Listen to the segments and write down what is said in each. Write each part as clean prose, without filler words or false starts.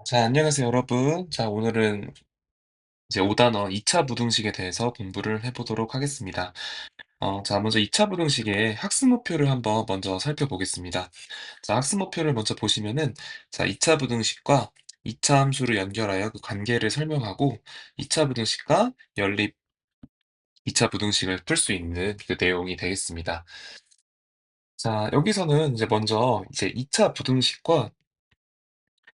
자, 안녕하세요, 여러분. 자, 오늘은 이제 5단원 2차 부등식에 대해서 공부를 해보도록 하겠습니다. 자, 먼저 2차 부등식의 학습 목표를 한번 먼저 살펴보겠습니다. 자, 학습 목표를 먼저 보시면은, 자, 2차 부등식과 2차 함수를 연결하여 그 관계를 설명하고, 2차 부등식과 연립 2차 부등식을 풀 수 있는 그 내용이 되겠습니다. 자, 여기서는 이제 먼저 이제 2차 부등식과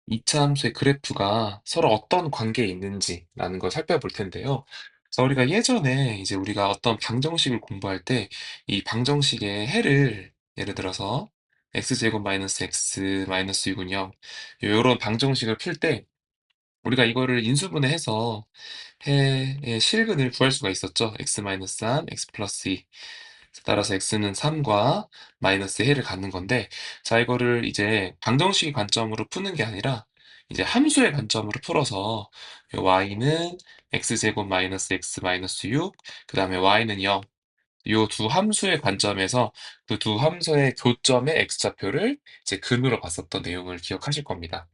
2차 함수의 그래프가 서로 어떤 관계에 있는지라는 걸 살펴볼 텐데요. 그래서 우리가 예전에 이제 우리가 어떤 방정식을 공부할 때 이 방정식의 해를 예를 들어서 x제곱 마이너스 x 마이너스 6은 0 요런 방정식을 풀 때 우리가 이거를 인수분해해서 해의 실근을 구할 수가 있었죠. x 마이너스 3, x 플러스 2. 따라서 x는 3과 마이너스 해를 갖는 건데, 자, 이거를 이제 방정식 관점으로 푸는 게 아니라 이제 함수의 관점으로 풀어서 요 y는 x제곱 마이너스 x 마이너스 6, 그 다음에 y는 0. 요 두 함수의 관점에서 그 두 함수의 교점의 x좌표를 이제 근으로 봤었던 내용을 기억하실 겁니다.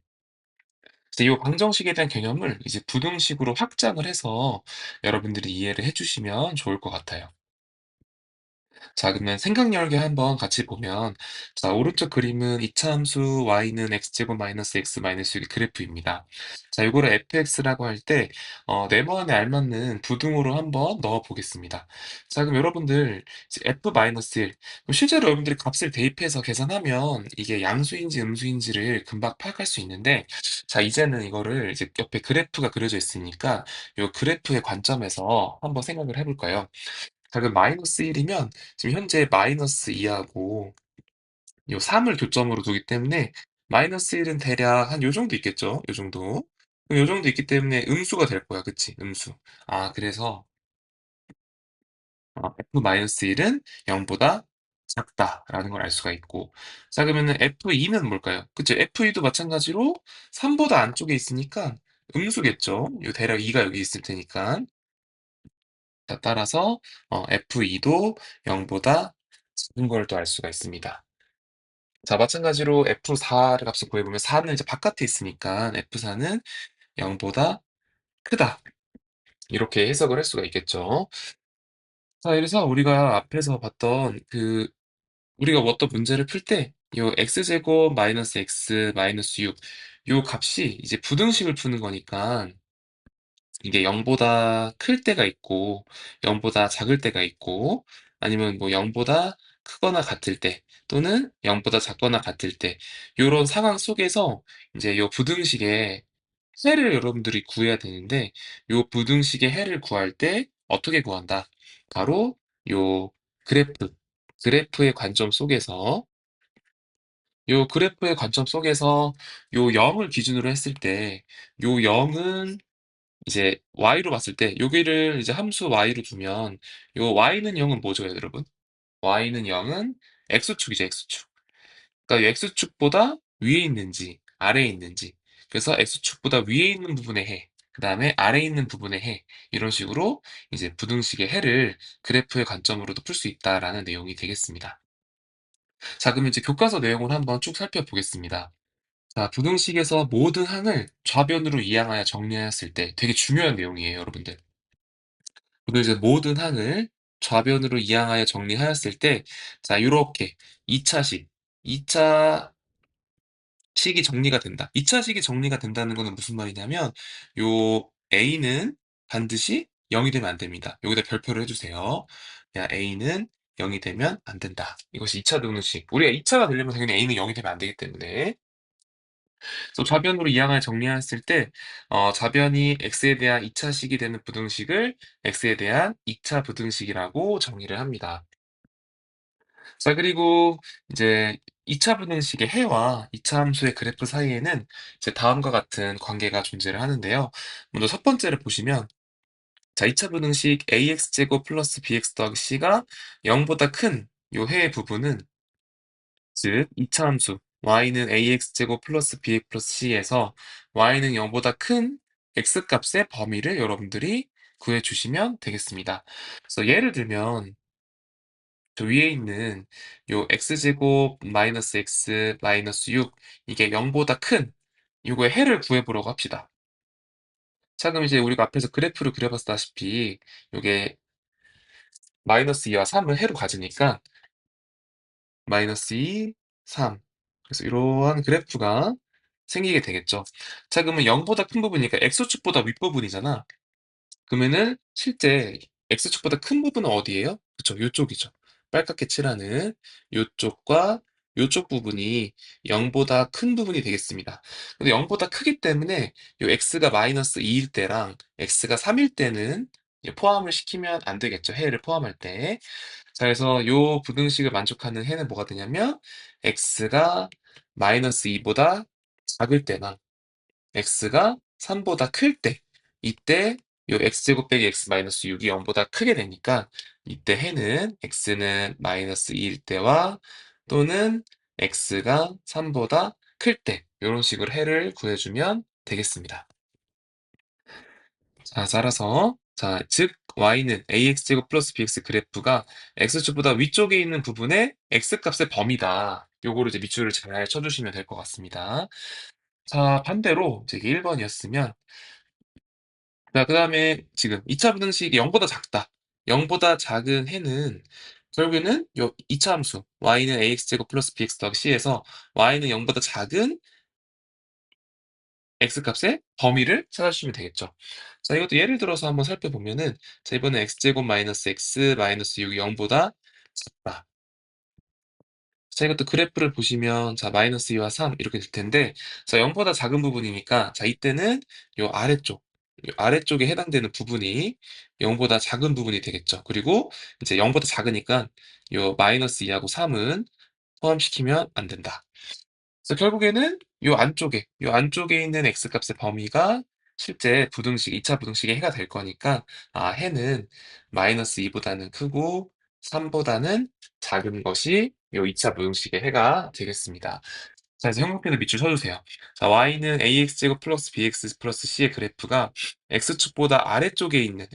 그래서 이 방정식에 대한 개념을 이제 부등식으로 확장을 해서 여러분들이 이해를 해주시면 좋을 것 같아요. 자, 그러면 생각 열기 한번 같이 보면, 자, 오른쪽 그림은 이차함수 y는 x제곱 마이너스 x 마이너스 6의 그래프입니다. 자, 이거를 fx라고 할 때, 네모안에 알맞는 부등호로 한번 넣어 보겠습니다. 자, 그럼 여러분들, 이제 f 마이너스 1. 그럼 실제로 여러분들이 값을 대입해서 계산하면 이게 양수인지 음수인지를 금방 파악할 수 있는데, 자, 이제는 이거를 이제 옆에 그래프가 그려져 있으니까, 이 그래프의 관점에서 한번 생각을 해볼까요? 자, 그럼 마이너스 1이면 지금 현재 마이너스 2하고 요 3을 교점으로 두기 때문에 마이너스 1은 대략 한 요 정도 있겠죠? 요 정도. 그럼 요 정도 있기 때문에 음수가 될 거야. 그치? 음수. 아, 그래서 f-1은 0보다 작다라는 걸 알 수가 있고. 자, 그러면은 f2는 뭘까요? 그쵸? f2도 마찬가지로 3보다 안쪽에 있으니까 음수겠죠? 요 대략 2가 여기 있을 테니까. 자, 따라서 f2도 0보다 작은 걸 또 알 수가 있습니다. 자, 마찬가지로 f4를 값을 구해보면 4는 이제 바깥에 있으니까 f4는 0보다 크다. 이렇게 해석을 할 수가 있겠죠. 자, 그래서 우리가 앞에서 봤던 우리가 어떤 문제를 풀 때 요 x제곱 마이너스 x 마이너스 6, 요 값이 이제 부등식을 푸는 거니까 이게 0보다 클 때가 있고 0보다 작을 때가 있고 아니면 뭐 0보다 크거나 같을 때 또는 0보다 작거나 같을 때 요런 상황 속에서 이제 요 부등식의 해를 여러분들이 구해야 되는데 요 부등식의 해를 구할 때 어떻게 구한다? 바로 요 그래프, 그래프의 관점 속에서 요 그래프의 관점 속에서 요 0을 기준으로 했을 때 요 0은 이제 y로 봤을 때 여기를 이제 함수 y로 두면 요 y는 0은 뭐죠, 여러분? y는 0은 x축이죠, x축. 그러니까 이 x축보다 위에 있는지 아래에 있는지. 그래서 x축보다 위에 있는 부분의 해, 그다음에 아래에 있는 부분의 해. 이런 식으로 이제 부등식의 해를 그래프의 관점으로도 풀 수 있다라는 내용이 되겠습니다. 자, 그럼 이제 교과서 내용을 한번 쭉 살펴보겠습니다. 자, 부등식에서 모든 항을 좌변으로 이항하여 정리하였을 때 되게 중요한 내용이에요, 여러분들. 오늘 이제 모든 항을 좌변으로 이항하여 정리하였을 때, 자, 요렇게 2차식, 2차식이 정리가 된다. 2차식이 정리가 된다는 거는 무슨 말이냐면, 요 A는 반드시 0이 되면 안 됩니다. 여기다 별표를 해주세요. 야, A는 0이 되면 안 된다. 이것이 2차 등식. 우리가 2차가 되려면 당연히 A는 0이 되면 안 되기 때문에. 그래서 좌변으로 이항을 정리했을 때 좌변이 x에 대한 2차식이 되는 부등식을 x에 대한 2차 부등식이라고 정의를 합니다. 자, 그리고 이제 2차 부등식의 해와 2차 함수의 그래프 사이에는 이제 다음과 같은 관계가 존재를 하는데요. 먼저 첫 번째를 보시면, 자, 2차 부등식 ax제곱 플러스 bx 더하기 c가 0보다 큰 요 해의 부분은, 즉 2차 함수 y는 ax제곱 플러스 bx 플러스 c에서 y는 0보다 큰 x값의 범위를 여러분들이 구해주시면 되겠습니다. 그래서 예를 들면 저 위에 있는 요 x제곱 마이너스 x 마이너스 6 이게 0보다 큰 요거의 해를 구해 보려고 합시다. 자 그럼 이제 우리가 앞에서 그래프를 그려 봤다시피 요게 마이너스 2와 3을 해로 가지니까 마이너스 2, 3 그래서 이러한 그래프가 생기게 되겠죠. 자 그러면 0보다 큰 부분이니까 x축보다 윗부분이잖아. 그러면은 실제 x축보다 큰 부분은 어디예요? 그쵸, 요쪽이죠. 빨갛게 칠하는 요쪽과 요쪽 부분이 0보다 큰 부분이 되겠습니다. 근데 0보다 크기 때문에 요 x가 마이너스 2일 때랑 x가 3일 때는 이제 포함을 시키면 안 되겠죠. 해를 포함할 때. 자, 그래서 요 부등식을 만족하는 해는 뭐가 되냐면 x가 마이너스 2보다 작을 때나 x가 3보다 클 때, 이때 요 x제곱 빼기 x 마이너스 6이 0보다 크게 되니까 이때 해는 x는 마이너스 2일 때와 또는 x가 3보다 클 때, 이런 식으로 해를 구해주면 되겠습니다. 자, 따라서 즉 y는 ax제곱 플러스 bx 그래프가 x축보다 위쪽에 있는 부분의 x값의 범위다. 요거를 이제 밑줄을 잘 쳐주시면 될 것 같습니다. 자, 반대로 이제 이게 1번이었으면 자, 그다음에 지금 2차 부등식이 0보다 작다. 0보다 작은 해는 결국에는 요 2차 함수 y는 ax제곱 플러스 bx 더하기 c에서 y는 0보다 작은 x값의 범위를 찾아주시면 되겠죠. 자, 이것도 예를 들어서 한번 살펴보면은 자, 이번에 x제곱 마이너스 x 마이너스 6이 0보다 작다. 자, 이것도 그래프를 보시면 자, 마이너스 2와 3 이렇게 될 텐데 자, 0보다 작은 부분이니까 자, 이때는 요 아래쪽 요 아래쪽에 해당되는 부분이 0보다 작은 부분이 되겠죠. 그리고 이제 0보다 작으니까 요 마이너스 2하고 3은 포함시키면 안 된다. 그래서 결국에는 요 안쪽에 있는 x값의 범위가 실제 부등식, 2차 부등식의 해가 될 거니까 아, 해는 마이너스 2보다는 크고 3보다는 작은 것이 요 2차 부등식의 해가 되겠습니다. 자, 이제 형광펜을 밑줄 쳐주세요. 자, y는 ax제곱 플러스 bx 플러스 c의 그래프가 x축보다 아래쪽에 있는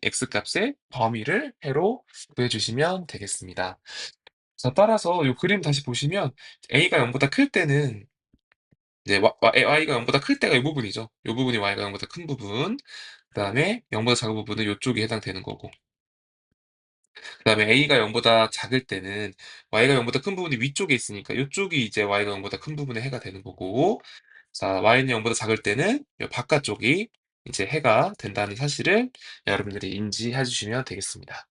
x값의 범위를 해로 구해주시면 되겠습니다. 자, 따라서 요 그림 다시 보시면 a가 0보다 클 때는 이제 y가 0보다 클 때가 이 부분이죠. 요 부분이 y가 0보다 큰 부분. 그다음에 0보다 작은 부분은 요쪽이 해당되는 거고. 그다음에 a가 0보다 작을 때는 y가 0보다 큰 부분이 위쪽에 있으니까 요쪽이 이제 y가 0보다 큰 부분의 해가 되는 거고. 자, y는 0보다 작을 때는 요 바깥쪽이 이제 해가 된다는 사실을 여러분들이 인지해 주시면 되겠습니다.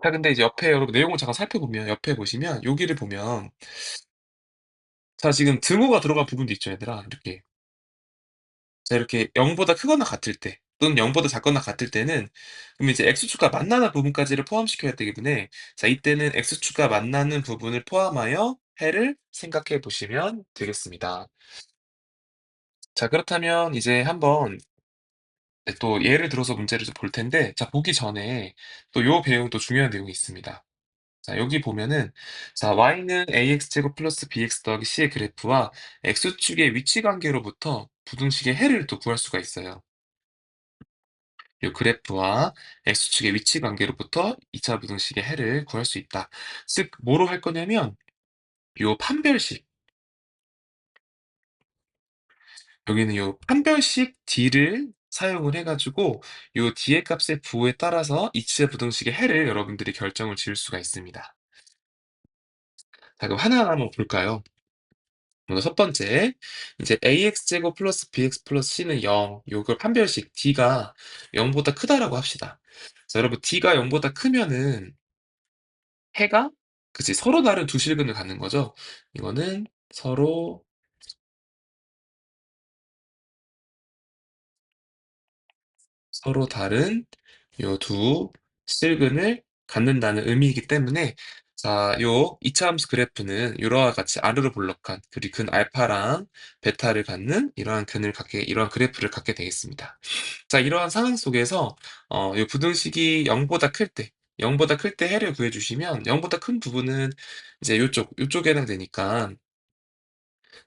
자, 근데 이제 옆에 여러분 내용을 잠깐 살펴보면 옆에 보시면 여기를 보면 자, 지금 등호가 들어간 부분도 있죠, 얘들아. 이렇게. 자, 이렇게 0보다 크거나 같을 때, 또는 0보다 작거나 같을 때는, 그럼 이제 x축과 만나는 부분까지를 포함시켜야 되기 때문에, 자, 이때는 x축과 만나는 부분을 포함하여 해를 생각해 보시면 되겠습니다. 자, 그렇다면 이제 한번 또 예를 들어서 문제를 좀 볼 텐데, 자, 보기 전에 또 요 배ung 또 중요한 내용이 있습니다. 자, 여기 보면은 자, y는 ax제곱 플러스 bx 더하기 c의 그래프와 x축의 위치 관계로부터 부등식의 해를 또 구할 수가 있어요. 이 그래프와 x축의 위치 관계로부터 2차 부등식의 해를 구할 수 있다. 즉, 뭐로 할 거냐면 요 판별식, 여기는 요 판별식 d를 사용을 해가지고 요 d의 값의 부호에 따라서 2차 부등식의 해를 여러분들이 결정을 지을 수가 있습니다. 자, 그럼 하나하나 한번 볼까요? 먼저 첫 번째, 이제 ax제곱 플러스 bx 플러스 c는 0, 요걸 판별식 d가 0보다 크다라고 합시다. 자, 여러분 d가 0보다 크면은 해가 그치 서로 다른 두 실근을 갖는 거죠. 이거는 서로 다른 요 두 실근을 갖는다는 의미이기 때문에 자, 요 이차 함수 그래프는 요와 같이 아르르 볼록한 그리고 근 알파랑 베타를 갖는 이러한 그래프를 갖게 되겠습니다. 자, 이러한 상황 속에서 요 부등식이 0보다 클 때, 0보다 클 때 해를 구해 주시면 0보다 큰 부분은 이제 요쪽에 해당되니까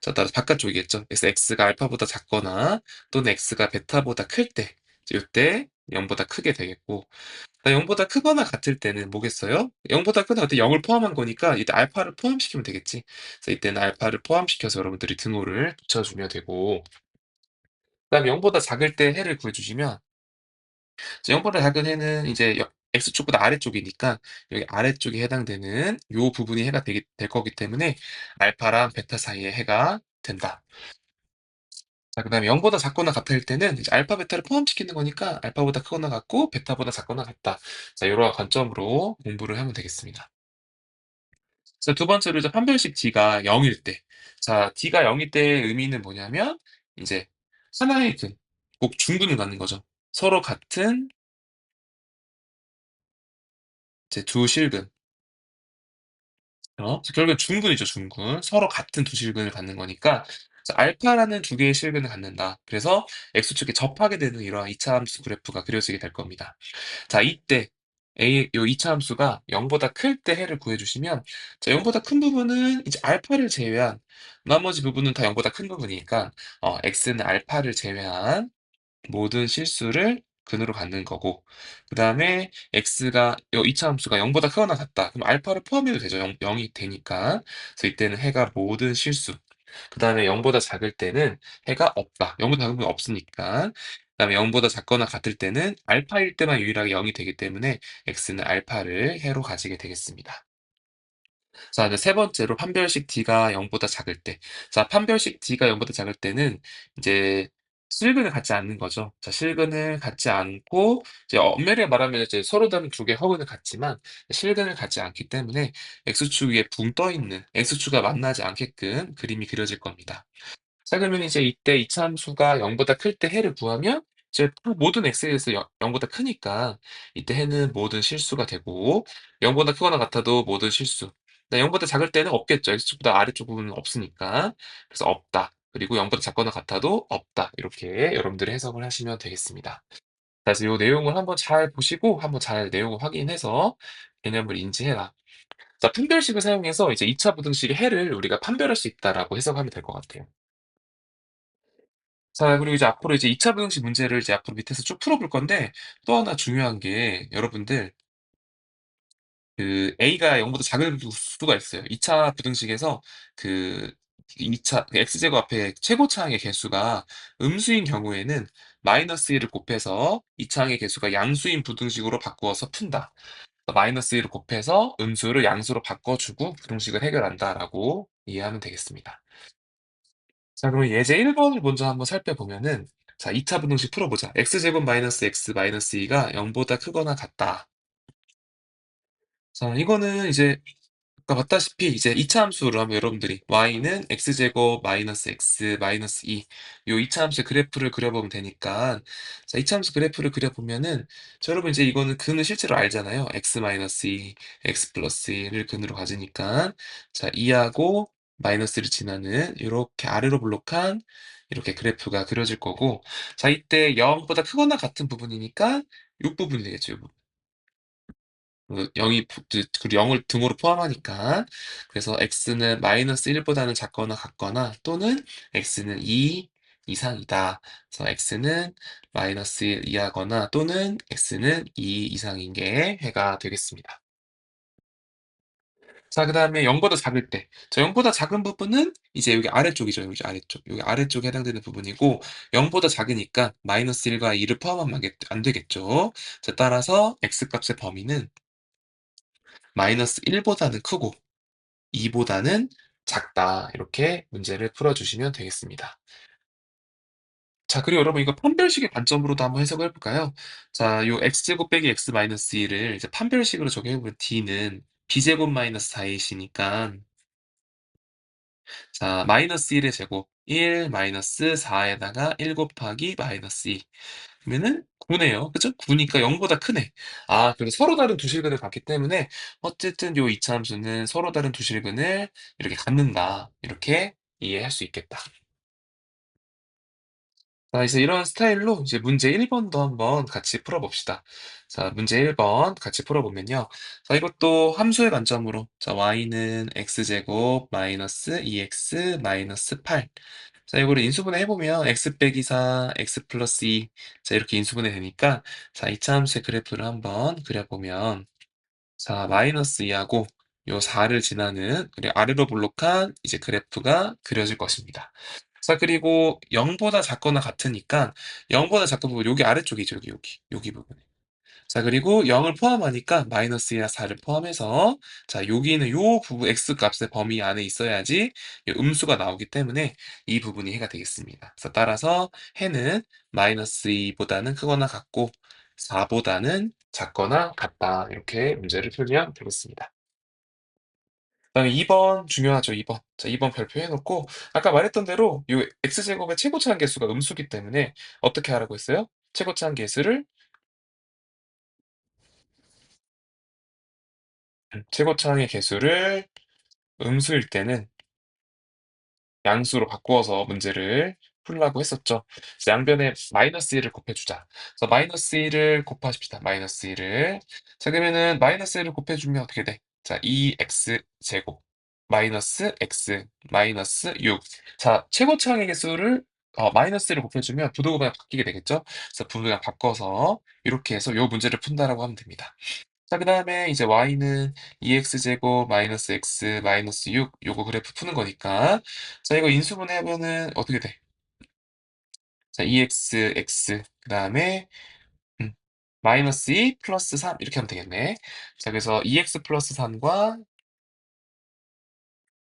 자, 따라서 바깥쪽이겠죠. 그래서 x가 알파보다 작거나 또는 x가 베타보다 클 때, 이제 요때 0보다 크게 되겠고, 0보다 크거나 같을 때는 뭐겠어요? 0보다 크거나 같을 때 0을 포함한 거니까 이때 알파를 포함시키면 되겠지. 그래서 이때는 알파를 포함시켜서 여러분들이 등호를 붙여주면 되고, 그다음에 0보다 작을 때 해를 구해주시면, 0보다 작은 해는 이제 x축보다 아래쪽이니까 여기 아래쪽에 해당되는 요 부분이 해가 될 거기 때문에 알파랑 베타 사이에 해가 된다. 자, 그다음에 0보다 작거나 같을 때는 이제 알파, 베타를 포함시키는 거니까 알파보다 크거나 같고 베타보다 작거나 같다. 자, 요런 관점으로 공부를 하면 되겠습니다. 자, 두 번째로 이제 판별식 d가 0일 때. 자, d가 0일 때의 의미는 뭐냐면 이제 하나의 근, 꼭 중근을 갖는 거죠. 서로 같은 이제 두 실근. 그래서 결국엔 중근이죠, 중근. 서로 같은 두 실근을 갖는 거니까 자, 알파라는 두 개의 실근을 갖는다. 그래서 x축에 접하게 되는 이러한 이차 함수 그래프가 그려지게 될 겁니다. 자, 이때 요 이차 함수가 0보다 클 때 해를 구해주시면, 자, 0보다 큰 부분은 이제 알파를 제외한 나머지 부분은 다 0보다 큰 부분이니까 x는 알파를 제외한 모든 실수를 근으로 갖는 거고, 그 다음에 x가 요 이차 함수가 0보다 크거나 같다. 그럼 알파를 포함해도 되죠. 0이 되니까. 그래서 이때는 해가 모든 실수. 그 다음에 0보다 작을 때는 해가 없다. 0보다 작은 건 없으니까. 그 다음에 0보다 작거나 같을 때는 알파일 때만 유일하게 0이 되기 때문에 x는 알파를 해로 가지게 되겠습니다. 자, 이제 세 번째로 판별식 d가 0보다 작을 때. 자, 판별식 d가 0보다 작을 때는 이제 실근을 갖지 않는 거죠. 자, 실근을 갖지 않고 이제 엄밀히 말하면 이제 서로 다른 두 개의 허근을 갖지만 실근을 갖지 않기 때문에 x축 위에 붕 떠 있는 x축과 만나지 않게끔 그림이 그려질 겁니다. 자, 그러면 이제 이때 이차함수가 0보다 클 때 해를 구하면 이제 모든 x에 대해서 0보다 크니까 이때 해는 모든 실수가 되고, 0보다 크거나 같아도 모든 실수. 0보다 작을 때는 없겠죠. x축보다 아래쪽 부분은 없으니까. 그래서 없다. 그리고 0보다 작거나 같아도 없다. 이렇게 여러분들이 해석을 하시면 되겠습니다. 그래서 이 내용을 한번 잘 보시고 한번 잘 내용을 확인해서 개념을 인지해라. 자, 판별식을 사용해서 이제 2차 부등식의 해를 우리가 판별할 수 있다라고 해석하면 될 것 같아요. 자, 그리고 이제 앞으로 이제 2차 부등식 문제를 이제 앞으로 밑에서 쭉 풀어볼 건데, 또 하나 중요한 게 여러분들 그 a가 0보다 작을 수가 있어요. 2차 부등식에서 그 2차 그 x제곱 앞에 최고차항의 개수가 음수인 경우에는 마이너스 1을 곱해서 이 차항의 개수가 양수인 부등식으로 바꾸어서 푼다. 마이너스 1을 곱해서 음수를 양수로 바꿔주고 부등식을 해결한다라고 이해하면 되겠습니다. 자, 그럼 예제 1번을 먼저 한번 살펴보면은, 자, 2차 분동식 풀어보자. x제곱 마이너스 x 마이너스 2가 0보다 크거나 같다. 자, 이거는 이제 아까 봤다시피 이제 2차 함수로 하면 여러분들이 y는 x제곱 마이너스 x 마이너스 2, 요 2차 함수의 그래프를 그려보면 되니까, 자, 2차 함수 그래프를 그려보면은, 자, 여러분 이제 이거는 근을 실제로 알잖아요. x 마이너스 2, x 플러스 2를 근으로 가지니까, 자, 2하고 마이너스를 지나는 이렇게 아래로 블록한 이렇게 그래프가 그려질 거고, 자, 이때 0보다 크거나 같은 부분이니까 이 부분이 되겠죠. 이 부분. 0이 그리고 0을 등호로 포함하니까, 그래서 x는 마이너스 1보다는 작거나 같거나 또는 x는 2 이상이다. 그래서 x는 마이너스 1 이하거나 또는 x는 2 이상인 게 해가 되겠습니다. 자, 그 다음에 0보다 작을 때. 자, 0보다 작은 부분은 이제 여기 아래쪽이죠. 여기 아래쪽. 여기 아래쪽에 해당되는 부분이고, 0보다 작으니까 마이너스 1과 2를 포함하면 안 되겠죠. 자, 따라서 x 값의 범위는 마이너스 1보다는 크고 2보다는 작다. 이렇게 문제를 풀어주시면 되겠습니다. 자, 그리고 여러분 이거 판별식의 관점으로도 한번 해석을 해볼까요? 자, 요 x제곱 빼기 x 마이너스 2를 이제 판별식으로 적용해보면 d는 b제곱 마이너스 4이시니까, 자, 마이너스 1의 제곱 1 마이너스 4에다가 1 곱하기 마이너스 2 그러면은 9네요. 그죠? 9니까 0보다 크네. 아, 그리고 서로 다른 두 실근을 갖기 때문에 어쨌든 요 이차함수는 서로 다른 두 실근을 이렇게 갖는다. 이렇게 이해할 수 있겠다. 자, 이제 이런 스타일로 이제 문제 1번도 한번 같이 풀어봅시다. 자, 문제 1번 같이 풀어보면요. 자, 이것도 함수의 관점으로. 자, y는 x제곱 마이너스 2x 마이너스 8. 자, 이거를 인수분해 해보면 x 빼기 4, x 플러스 2. 자, 이렇게 인수분해 되니까, 자, 이차함수의 그래프를 한번 그려보면, 자, 마이너스 2하고 요 4를 지나는, 그리고 아래로 볼록한 이제 그래프가 그려질 것입니다. 자, 그리고 0보다 작거나 같으니까, 0보다 작은 부분, 여기 아래쪽이죠, 여기 부분. 자, 그리고 0을 포함하니까 마이너스 2나 4를 포함해서, 자, 여기는 요 부분 x 값의 범위 안에 있어야지 이 음수가 나오기 때문에 이 부분이 해가 되겠습니다. 그래서 따라서 해는 마이너스 2보다는 크거나 같고 4보다는 작거나 같다. 이렇게 문제를 풀면 되겠습니다. 그다음에 2번 중요하죠, 2번. 자, 2번 별표 해놓고 아까 말했던 대로 이 x제곱의 최고차항 계수가 음수기 때문에 어떻게 하라고 했어요? 최고차항 계수를 최고차항의 계수를 음수일 때는 양수로 바꾸어서 문제를 풀라고 했었죠. 그래서 양변에 마이너스 1을 곱해주자. 그래서 마이너스 1을 곱하십시다. 마이너스 1을. 자, 그러면은 마이너스 1을 곱해주면 어떻게 돼? 자, 2x 제곱 마이너스 x 마이너스 6. 자, 최고차항의 개수를 마이너스 1을 곱해주면 부등호가 바뀌게 되겠죠? 그래서 부등호 바꿔서 이렇게 해서 요 문제를 푼다라고 하면 됩니다. 자, 그 다음에 이제 y는 2x제곱 마이너스 x 마이너스 6 요거 그래프 푸는 거니까 자, 이거 인수분해 하면은 어떻게 돼? 자, 2x x 그 다음에 음, 마이너스 2 플러스 3 이렇게 하면 되겠네. 자, 그래서 2x 플러스 3과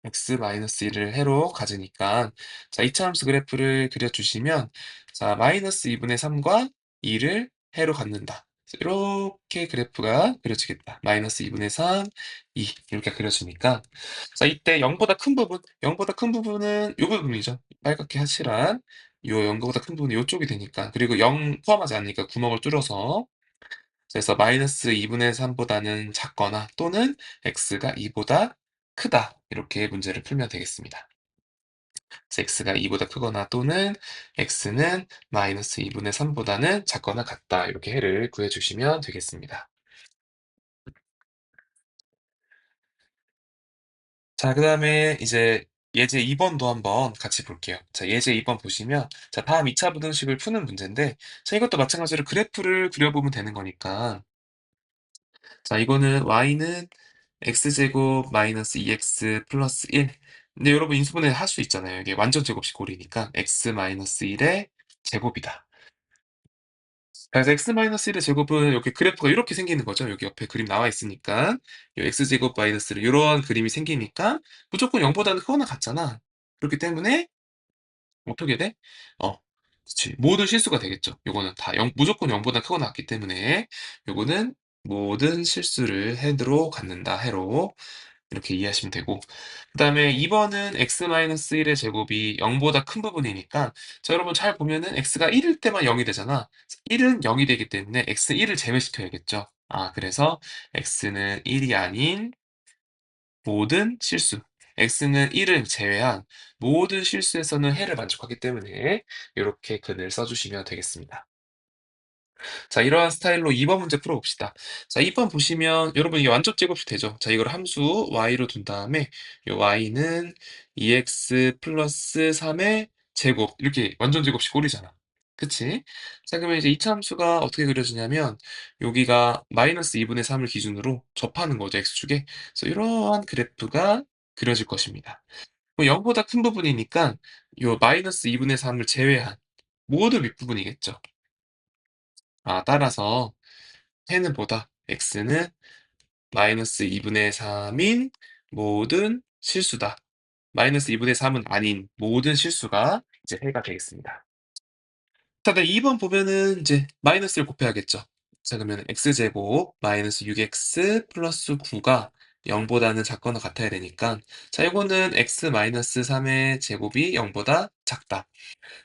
x 마이너스 1을 해로 가지니까 자, 이차함수 그래프를 그려주시면 자, 마이너스 2분의 3과 2를 해로 갖는다. 이렇게 그래프가 그려지겠다. 마이너스 2분의 3, 2 이렇게 그려지니까 자, 이때 0보다 큰 부분, 0보다 큰 부분은 요 부분이죠. 빨갛게 하시란 요 0보다 큰 부분이 요쪽이 되니까 그리고 0 포함하지 않으니까 구멍을 뚫어서 그래서 마이너스 2분의 3보다는 작거나 또는 x가 2보다 크다. 이렇게 문제를 풀면 되겠습니다. 그래서 x가 2보다 크거나 또는 x는 마이너스 2분의 3보다는 작거나 같다. 이렇게 해를 구해주시면 되겠습니다. 자, 그 다음에 이제 예제 2번도 한번 같이 볼게요. 자, 예제 2번 보시면 자, 다음 2차 부등식을 푸는 문제인데 자, 이것도 마찬가지로 그래프를 그려보면 되는 거니까 자, 이거는 y는 x제곱 마이너스 2x 플러스 1. 근데 여러분 인수분해 할 수 있잖아요. 이게 완전 제곱식 꼴이니까 x 마이너스 1의 제곱이다. 그래서 x 마이너스 1의 제곱은 이렇게 그래프가 이렇게 생기는 거죠. 여기 옆에 그림 나와 있으니까 이 x제곱 마이너스를 이런 그림이 생기니까 무조건 0보다는 크거나 같잖아. 그렇기 때문에 어떻게 돼? 어, 그치. 모든 실수가 되겠죠. 요거는 다 무조건 0보다 크거나 같기 때문에 요거는 모든 실수를 헤드로 갖는다. 해로 이렇게 이해하시면 되고 그 다음에 2번은 x-1의 제곱이 0보다 큰 부분이니까 자, 여러분 잘 보면은 x가 1일 때만 0이 되잖아. 1은 0이 되기 때문에 x1을 제외시켜야겠죠. 아, 그래서 x는 1이 아닌 모든 실수 x는 1을 제외한 모든 실수에서는 해를 만족하기 때문에 이렇게 글을 써주시면 되겠습니다. 자, 이러한 스타일로 2번 문제 풀어봅시다. 자, 2번 보시면 여러분 이게 완전 제곱이 되죠. 자, 이걸 함수 y로 둔 다음에 이 y는 2x 플러스 3의 제곱 이렇게 완전 제곱식 꼴이잖아. 그치? 자, 그러면 이제 이차 함수가 어떻게 그려지냐면 여기가 마이너스 2분의 3을 기준으로 접하는 거죠. x축에. 그래서 이러한 그래프가 그려질 것입니다. 0보다 큰 부분이니까 이 마이너스 2분의 3을 제외한 모두 밑부분이겠죠. 아, 따라서 해는 보다 x는 마이너스 2분의 3인 모든 실수다. 마이너스 2분의 3은 아닌 모든 실수가 이제 해가 되겠습니다. 자, 네, 2번 보면은 이제 마이너스를 곱해야겠죠. 자, 그러면 x제곱 마이너스 6x 플러스 9가 0보다는 작거나 같아야 되니까 자, 이거는 x 마이너스 3의 제곱이 0보다 작다.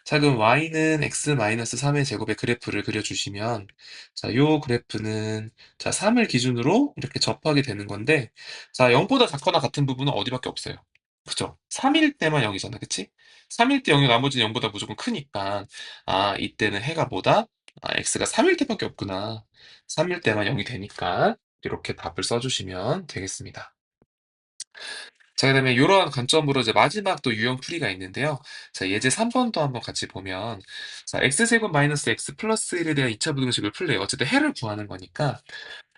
자, 그럼 y는 x-3의 제곱의 그래프를 그려주시면 자, 요 그래프는 자, 3을 기준으로 이렇게 접하게 되는 건데 자, 0보다 작거나 같은 부분은 어디밖에 없어요. 그죠? 3일 때만 0이잖아. 그치? 3일 때 0이 나머지는 0보다 무조건 크니까 아, 이때는 해가 뭐다? 아, x가 3일 때밖에 없구나. 3일 때만 0이 되니까 이렇게 답을 써주시면 되겠습니다. 자, 그다음에 요런 관점으로 이제 마지막 또 유형 풀이가 있는데요. 자, 예제 3 번도 한번 같이 보면, 자, x제곱 마이너스 x 플러스 1에 대한 2차 부등식을 풀래요. 어쨌든 해를 구하는 거니까.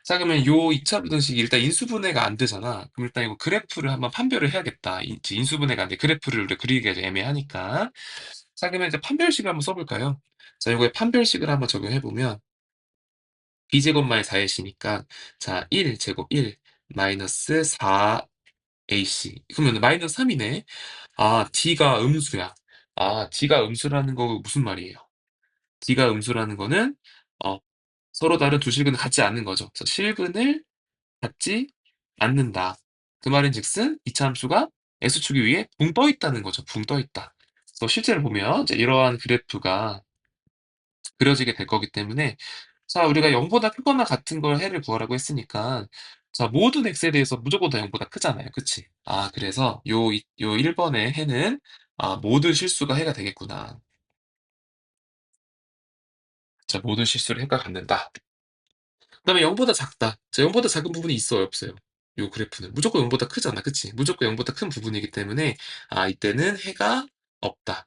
자, 그러면 요 2차 부등식이 일단 인수분해가 안 되잖아. 그럼 일단 이거 그래프를 한번 판별을 해야겠다. 인수분해가 안 돼. 그래프를 우리가 그리기가 좀 애매하니까. 자, 그러면 이제 판별식을 한번 써 볼까요? 자, 요거에 판별식을 한번 적용해 보면 b제곱 마이너스 4ac니까, 자, 1 제곱 1 마이너스 4ac. 그러면 마이너스 3이네. 아, D가 음수야. 아, D가 음수라는 거 무슨 말이에요? D가 음수라는 거는 어, 서로 다른 두 실근을 갖지 않는 거죠. 그래서 실근을 갖지 않는다. 그 말인즉슨 이차 함수가 X축 위에 붕 떠 있다는 거죠. 붕 떠 있다. 그래서 실제로 보면 이제 이러한 그래프가 그려지게 될 거기 때문에, 자, 우리가 0보다 크거나 같은 걸 해를 구하라고 했으니까, 자, 모든 x에 대해서 무조건 다 0보다 크잖아요. 그치? 아, 그래서 요 1번의 해는, 아, 모든 실수가 해가 되겠구나. 자, 모든 실수를 해가 갖는다. 그다음에 0보다 작다. 자, 0보다 작은 부분이 있어요, 없어요? 요 그래프는 무조건 0보다 크잖아. 그치? 무조건 0보다 큰 부분이기 때문에, 아, 이때는 해가 없다.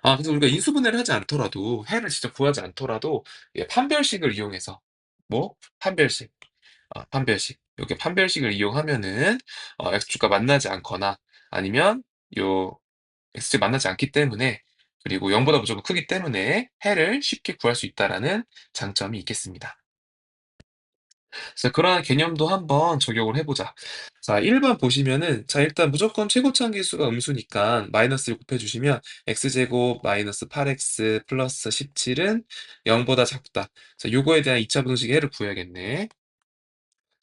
아, 그래서 우리가 인수분해를 하지 않더라도, 해를 직접 구하지 않더라도, 예, 판별식을 이용해서, 뭐? 판별식. 판별식. 이렇게 판별식을 이용하면은, x축과 만나지 않거나, 아니면 요 x축이 만나지 않기 때문에, 그리고 0보다 무조건 크기 때문에 해를 쉽게 구할 수 있다라는 장점이 있겠습니다. 그래서 그러한 개념도 한번 적용을 해보자. 자, 1번 보시면은, 자, 일단 무조건 최고차 계수가 음수니까 마이너스를 곱해주시면 x제곱 마이너스 8x 플러스 17은 0보다 작다. 자, 요거에 대한 2차 분식의 해를 구해야겠네.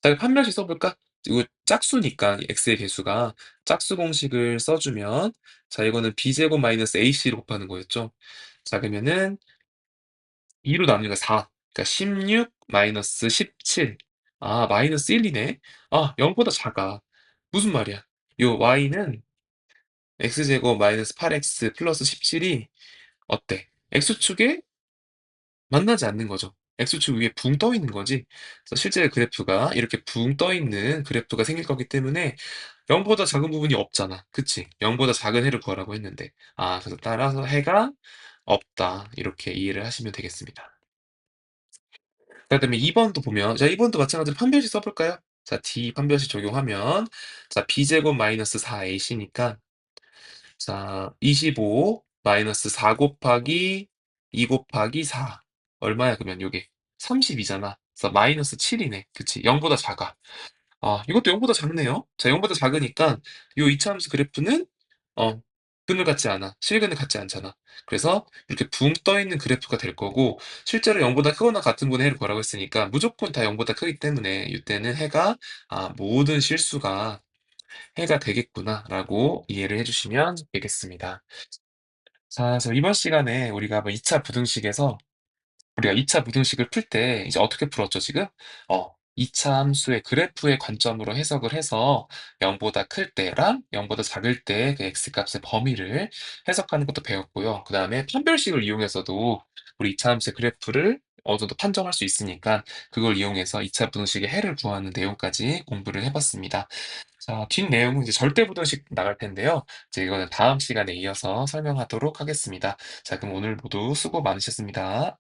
자, 이거 판별식 써볼까? 이거 짝수니까 x의 개수가 짝수 공식을 써주면, 자, 이거는 b제곱 마이너스 ac로 곱하는 거였죠. 자, 그러면은 2로 나누니까 4. 그러니까 16 마이너스 17. 아, 마이너스 1이네. 아, 0보다 작아. 무슨 말이야? 요 y는 x제곱 마이너스 8x 플러스 17이 어때? x축에 만나지 않는 거죠. x축 위에 붕 떠 있는 거지. 그래서 실제 그래프가 이렇게 붕 떠 있는 그래프가 생길 거기 때문에 0보다 작은 부분이 없잖아. 그치? 0보다 작은 해를 구하라고 했는데. 아, 그래서 따라서 해가 없다. 이렇게 이해를 하시면 되겠습니다. 그다음에 2번도 보면, 자, 2번도 마찬가지로 판별식 써볼까요? 자, D 판별식 적용하면, 자, b제곱 마이너스 4ac니까, 자, 25 마이너스 4 곱하기 2 곱하기 4. 얼마야, 그러면 요게? 32잖아. 그래서 마이너스 7이네. 그치? 0보다 작아. 아, 이것도 0보다 작네요. 자, 0보다 작으니까 요 이차함수 그래프는 어, 근을 갖지 않아. 실근을 갖지 않잖아. 그래서 이렇게 붕 떠 있는 그래프가 될 거고, 실제로 0보다 크거나 같은 분의 해를 구하라고 했으니까 무조건 다 0보다 크기 때문에 이때는 해가, 아, 모든 실수가 해가 되겠구나라고 이해를 해주시면 되겠습니다. 자, 그래서 이번 시간에 우리가 뭐 2차 부등식에서 우리가 2차 부등식을 풀 때 이제 어떻게 풀었죠, 지금? 2차 함수의 그래프의 관점으로 해석을 해서 0보다 클 때랑 0보다 작을 때 그 x값의 범위를 해석하는 것도 배웠고요. 그 다음에 판별식을 이용해서도 우리 2차 함수의 그래프를 어느 정도 판정할 수 있으니까 그걸 이용해서 2차 부등식의 해를 구하는 내용까지 공부를 해봤습니다. 자, 뒷 내용은 이제 절대 부등식 나갈 텐데요. 이제 이거는 다음 시간에 이어서 설명하도록 하겠습니다. 자, 그럼 오늘 모두 수고 많으셨습니다.